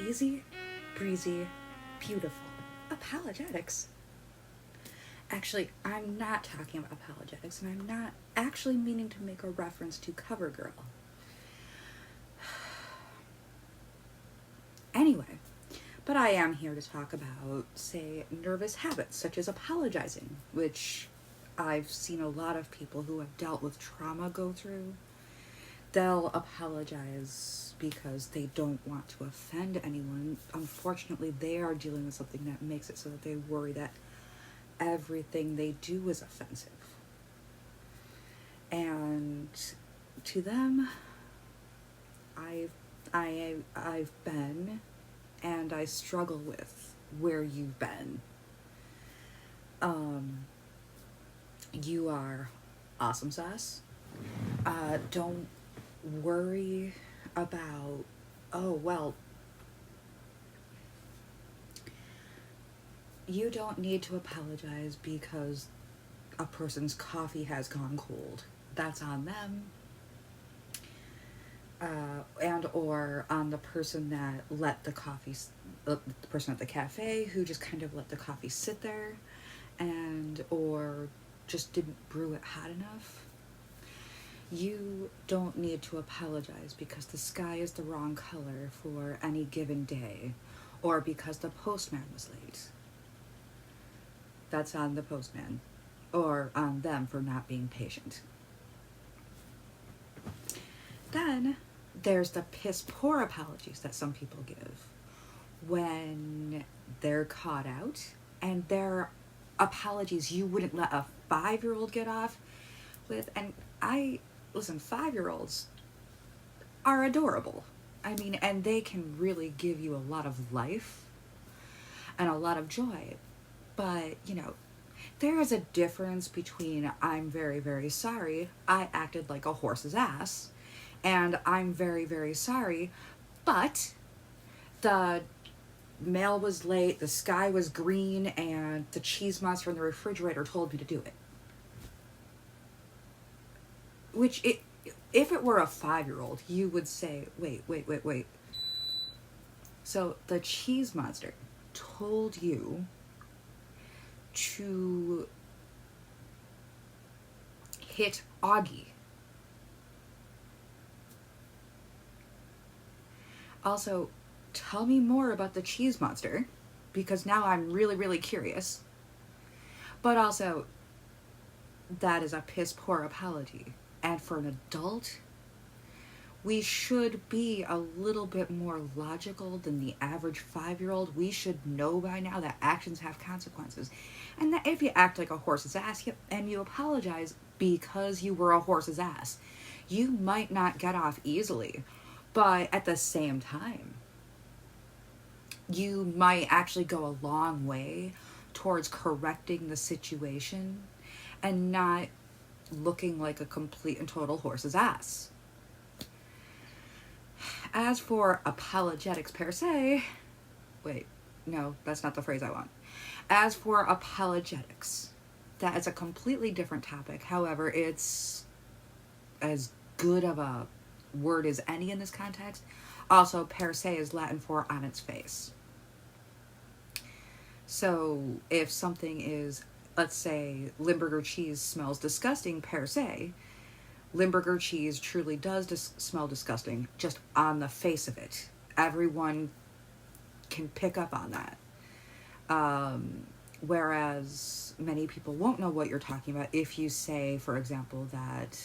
Easy, breezy, beautiful. Apologetics. Actually, I'm not talking about apologetics, and I'm not actually meaning to make a reference to CoverGirl. Anyway, but I am here to talk about, say, nervous habits, such as apologizing, which I've seen a lot of people who have dealt with trauma go through. They'll apologize because they don't want to offend anyone. Unfortunately, they are dealing with something that makes it so that they worry that everything they do is offensive. And to them, I've been, and I struggle with where you've been. You are awesome sauce. Don't worry about, oh, well, you don't need to apologize because a person's coffee has gone cold. That's on them. And or on the person that let the coffee, the person at the cafe who just kind of let the coffee sit there and or just didn't brew it hot enough. You don't need to apologize because the sky is the wrong color for any given day or because the postman was late. That's on the postman or on them for not being patient. Then there's the piss poor apologies that some people give when they're caught out, and they're apologies you wouldn't let a 5-year-old get off with. And listen, 5-year-olds are adorable. I mean, and they can really give you a lot of life and a lot of joy. But, there is a difference between I'm very, very sorry, I acted like a horse's ass, and I'm very, very sorry, but the mail was late, the sky was green, and the cheese monster in the refrigerator told me to do it. Which, if it were a 5-year-old, you would say, wait. So the cheese monster told you to hit Augie. Also, tell me more about the cheese monster, because now I'm really, really curious. But also, that is a piss poor apology. And for an adult, we should be a little bit more logical than the average 5-year-old. We should know by now that actions have consequences. And that if you act like a horse's ass and you apologize because you were a horse's ass, you might not get off easily. But at the same time, you might actually go a long way towards correcting the situation and not looking like a complete and total horse's ass. As for apologetics per se, wait, no, that's not the phrase I want. As for apologetics, that is a completely different topic. However, it's as good of a word as any in this context. Also, per se is Latin for on its face. So if something is, let's say, Limburger cheese smells disgusting per se, Limburger cheese truly does smell disgusting just on the face of it. Everyone can pick up on that. Whereas many people won't know what you're talking about if you say, for example, that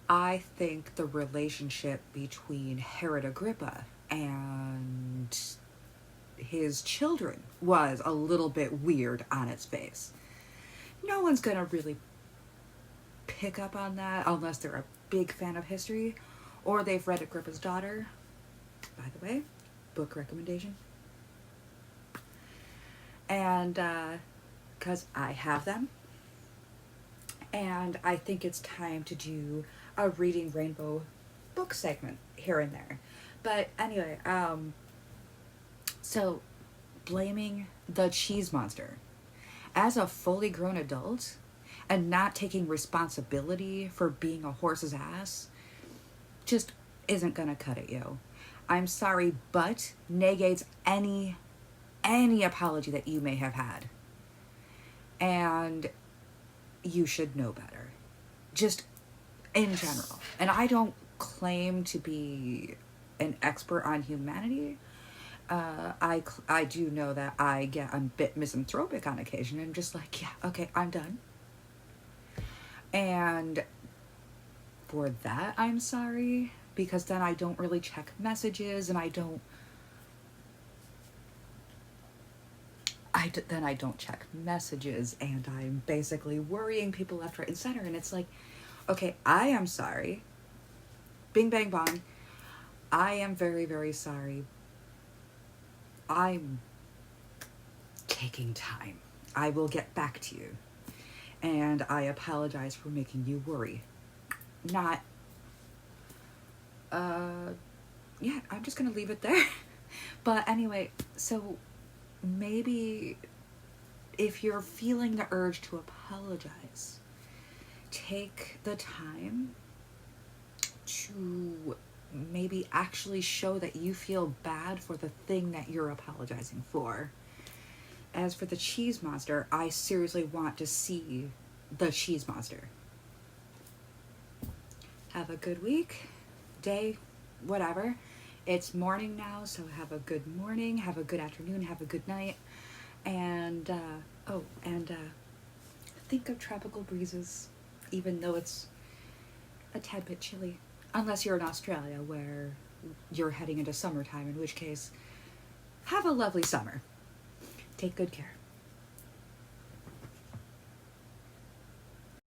I think the relationship between Herod Agrippa and his children was a little bit weird on its face. No one's going to really pick up on that unless they're a big fan of history or they've read Agrippa's Daughter. By the way, book recommendation. And because I have them. And I think it's time to do a Reading Rainbow book segment here and there. But anyway, so blaming the cheese monster. As a fully grown adult and not taking responsibility for being a horse's ass, just isn't gonna cut at you. I'm sorry, but negates any apology that you may have had. And you should know better. Just in general. And I don't claim to be an expert on humanity. I do know that I get a bit misanthropic on occasion and just like, yeah, okay, I'm done. And for that, I'm sorry, because then I don't really check messages, and I don't check messages, and I'm basically worrying people left, right, and center, and it's like, okay, I am sorry. Bing, bang, bong. I am very, very sorry. I'm taking time. I will get back to you. And I apologize for making you worry. Not, yeah, I'm just gonna leave it there. But anyway, so maybe if you're feeling the urge to apologize, take the time to maybe actually show that you feel bad for the thing that you're apologizing for. As for the cheese monster, I seriously want to see the cheese monster. Have a good week, day, whatever. It's morning now, so have a good morning, have a good afternoon, have a good night. And, think of tropical breezes, even though it's a tad bit chilly. Unless you're in Australia, where you're heading into summertime, in which case, have a lovely summer. Take good care.